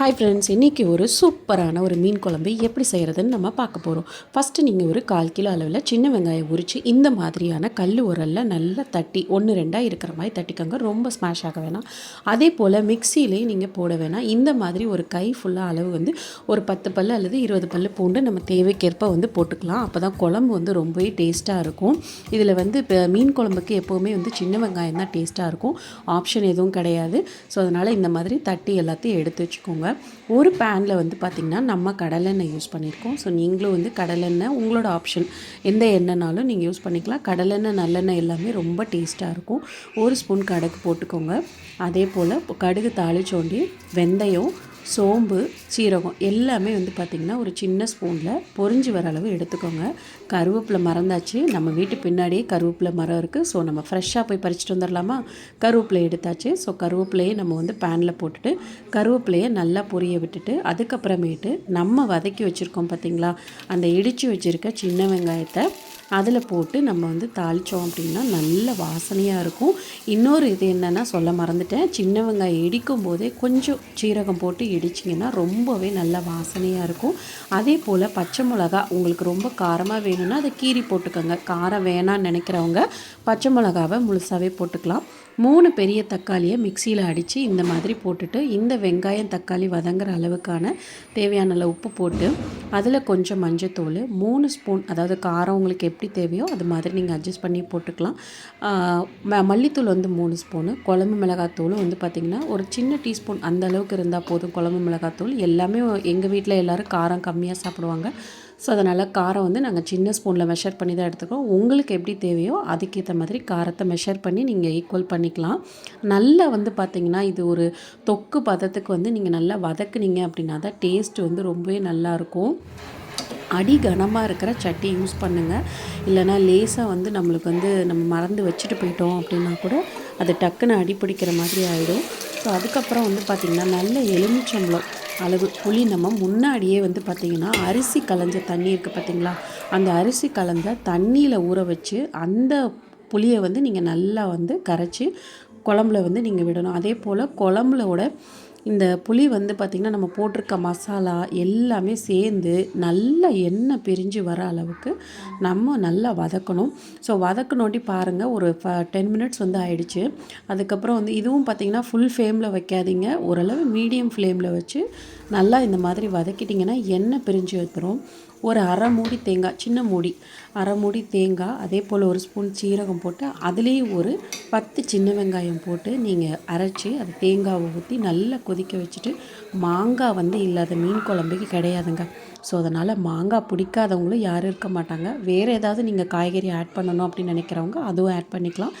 Hi friends, இன்றைக்கி ஒரு சூப்பரான ஒரு மீன் குழம்பு எப்படி செய்கிறதுன்னு நம்ம பார்க்க போகிறோம். ஃபஸ்ட்டு நீங்கள் ஒரு 1/4 கிலோ அளவில் சின்ன வெங்காயம் உரித்து இந்த மாதிரியான கல் உரலில் நல்லா தட்டி 1-2 இருக்கிற மாதிரி தட்டிக்கோங்க. ரொம்ப ஸ்மாஷ் ஆக வேணாம். அதே போல் மிக்சியிலேயே நீங்கள் போட வேணாம். இந்த மாதிரி ஒரு கை ஃபுல்லாக அளவு வந்து ஒரு 10 பல் அல்லது 20 பல் பூண்டு நம்ம தேவைக்கேற்ப வந்து போட்டுக்கலாம். அப்போ தான் குழம்பு வந்து ரொம்பவே டேஸ்ட்டாக இருக்கும். இதில் வந்து இப்போ மீன் குழம்புக்கு எப்போவுமே வந்து சின்ன வெங்காயம் தான் டேஸ்ட்டாக இருக்கும். ஆப்ஷன் எதுவும் கிடையாது. ஸோ அதனால் இந்த மாதிரி தட்டி எல்லாத்தையும் எடுத்து வச்சுக்கோங்க. ஒரு பேனில் வந்து பார்த்திங்கன்னா நம்ம கடலெண்ணெய் யூஸ் பண்ணியிருக்கோம். ஸோ நீங்களும் வந்து கடலெண்ணெய் உங்களோட ஆப்ஷன், எந்த எண்ணெய்னாலும் நீங்கள் யூஸ் பண்ணிக்கலாம். கடலெண்ணெய் நல்லெண்ணெய் எல்லாமே ரொம்ப டேஸ்ட்டாக இருக்கும். 1 ஸ்பூன் கடுகு போட்டுக்கோங்க. அதே போல் கடுகு தாளிச்சோண்டி வெந்தயம், சோம்பு, சீரகம் எல்லாமே வந்து பார்த்திங்கன்னா ஒரு சின்ன ஸ்பூனில் பொரிஞ்சு வர அளவு எடுத்துக்கோங்க. கருவேப்பிலை மறந்தாச்சு, நம்ம வீட்டு பின்னாடியே கருவேப்பிலை மரம் இருக்குது. ஸோ நம்ம ஃப்ரெஷ்ஷாக போய் பறிச்சுட்டு வந்துடலாமா? கருவேப்பிலை எடுத்தாச்சு. ஸோ கருவேப்பிலையை நம்ம வந்து பேனில் போட்டுட்டு கருவேப்பிலையை நல்லா பொரிய விட்டுட்டு அதுக்கப்புறமேட்டு நம்ம வதக்கி வச்சுருக்கோம் பார்த்திங்களா, அந்த இடித்து வச்சுருக்க சின்ன வெங்காயத்தை அதில் போட்டு நம்ம வந்து தாளித்தோம் அப்படின்னா நல்ல வாசனையாக இருக்கும். இன்னொரு இது என்னென்னா சொல்ல மறந்துட்டேன், சின்ன வெங்காயம் இடிக்கும் போதே கொஞ்சம் சீரகம் போட்டு இடிச்சிங்கன்னா ரொம்பவே நல்ல வாசனையாக இருக்கும். அதே போல் பச்சை மிளகா உங்களுக்கு ரொம்ப காரமாக வேணும்னா அதை கீறி போட்டுக்கோங்க. காரம் வேணான்னு நினைக்கிறவங்க பச்சை மிளகாவை முழுசாகவே போட்டுக்கலாம். 3 பெரிய தக்காளியை மிக்சியில் அடித்து இந்த மாதிரி போட்டுட்டு இந்த வெங்காயம் தக்காளி வதங்குற அளவுக்கான தேவையான அளவு உப்பு போட்டு அதில் கொஞ்சம் மஞ்சத்தூள், 3 ஸ்பூன், அதாவது காரம் உங்களுக்கு எப்படி தேவையோ அது மாதிரி நீங்கள் அட்ஜஸ்ட் பண்ணி போட்டுக்கலாம். மல்லித்தூள் வந்து 3 ஸ்பூனு, குழம்பு மிளகாத்தூள் வந்து பார்த்திங்கன்னா ஒரு சின்ன டீஸ்பூன் அந்த அளவுக்கு இருந்தால் போதும். குழம்பு மிளகாத்தூள் எல்லாமே எங்கள் வீட்டில் எல்லோரும் காரம் கம்மியாக சாப்பிடுவாங்க. ஸோ அதனால் காரம் வந்து நாங்கள் சின்ன ஸ்பூனில் மெஷர் பண்ணி தான் எடுத்துக்கிறோம். உங்களுக்கு எப்படி தேவையோ அதுக்கேற்ற மாதிரி காரத்தை மெஷர் பண்ணி நீங்கள் ஈக்குவல் பண்ணிக்கலாம். நல்லா வந்து பார்த்திங்கன்னா இது ஒரு தொக்கு பதத்துக்கு வந்து நீங்கள் நல்லா வதக்குனீங்க அப்படின்னா தான் டேஸ்ட்டு வந்து ரொம்பவே நல்லாயிருக்கும். அடி கனமாக இருக்கிற சட்டி யூஸ் பண்ணுங்கள். இல்லைனா லேசாக வந்து நம்மளுக்கு வந்து நம்ம மறந்து வச்சுட்டு போயிட்டோம் அப்படின்னா கூட அது டக்குன்னு அடி பிடிக்கிற மாதிரி ஆகிடும். ஸோ அதுக்கப்புறம் வந்து பார்த்திங்கன்னா நல்ல எலுமிச்சம்பழம் அளவு புளி நம்ம முன்னாடியே வந்து பார்த்திங்கன்னா அரிசி களைஞ்ச தண்ணி இருக்குது பார்த்திங்களா, அந்த அரிசி கலந்த தண்ணியில் ஊற வச்சு அந்த புளியை வந்து நீங்கள் நல்லா வந்து கரைச்சி குழம்புல வந்து நீங்கள் விடணும். அதே போல் குழம்புலோட இந்த புளி வந்து பார்த்திங்கன்னா நம்ம போட்டிருக்க மசாலா எல்லாமே சேர்ந்து நல்லா எண்ணெய் பிரிஞ்சு வர அளவுக்கு நம்ம நல்லா வதக்கணும். ஸோ வதக்கணுட்டி பாருங்கள், ஒரு 10 மினிட்ஸ் வந்து ஆயிடுச்சு. அதுக்கப்புறம் வந்து இதுவும் பார்த்திங்கன்னா ஃபுல் ஃப்ளேமில் வைக்காதீங்க, ஓரளவு மீடியம் ஃப்ளேமில் வச்சு நல்லா இந்த மாதிரி வதக்கிட்டிங்கன்னா எண்ணெய் பிரிஞ்சு வந்துடும். ஒரு அரை மூடி தேங்காய், சின்ன மூடி அரை மூடி தேங்காய், அதே போல் 1 ஸ்பூன் சீரகம் போட்டு அதுலேயும் ஒரு 10 சின்ன வெங்காயம் போட்டு நீங்கள் அரைச்சி அது தேங்காவை ஊற்றி நல்லா கொதிக்க வச்சுட்டு, மாங்காய் வந்து இல்லாத மீன் குழம்புக்கு கிடையாதுங்க. ஸோ அதனால் மாங்காய் பிடிக்காதவங்களும் யாரும் இருக்க மாட்டாங்க. வேறு ஏதாவது நீங்கள் காய்கறி ஆட் பண்ணணும் அப்படின்னு நினைக்கிறவங்க அதுவும் ஆட் பண்ணிக்கலாம்.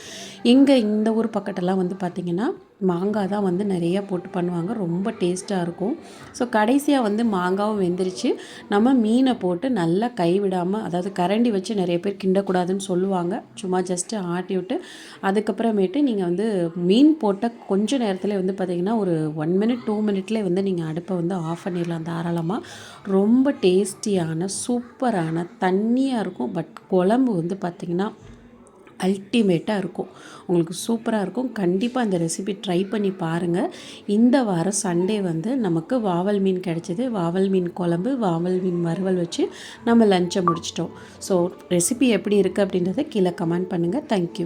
இந்த ஊர் பக்கத்தெல்லாம் வந்து பார்த்திங்கன்னா மாங்காய் தான் வந்து நிறையா போட்டு பண்ணுவாங்க, ரொம்ப டேஸ்ட்டாக இருக்கும். ஸோ கடைசியாக வந்து மாங்காவும் வெந்துருச்சு. நம்ம மீனை போட்டு நல்லா கைவிடாமல், அதாவது கரண்டி வச்சு நிறைய பேர் கிண்டக்கூடாதுன்னு சொல்லுவாங்க, சும்மா ஜஸ்ட்டு ஆட்டி விட்டு அதுக்கப்புறமேட்டு நீங்கள் வந்து மீன் போட்ட கொஞ்சம் நேரத்தில் வந்து பார்த்திங்கன்னா ஒரு 1 மினிட் 2 மினிட்லேயே வந்து நீங்கள் அடுப்பை வந்து ஆஃப் பண்ணிடலாம் தாராளமாக. ரொம்ப டேஸ்டியான சூப்பரான தண்ணியாக இருக்கும். பட் குழம்பு வந்து பார்த்திங்கன்னா அல்டிமேட்டாக இருக்கும், உங்களுக்கு சூப்பராக இருக்கும். கண்டிப்பாக இந்த ரெசிபி ட்ரை பண்ணி பாருங்கள். இந்த வாரம் சண்டே வந்து நமக்கு வாவல் மீன் கிடச்சிது. வாவல் மீன் குழம்பு, வாவல் மீன் வறுவல் வச்சு நம்ம லஞ்சை முடிச்சிட்டோம். ஸோ ரெசிபி எப்படி இருக்குது அப்படின்றத கீழே கமெண்ட் பண்ணுங்கள். தேங்க்யூ.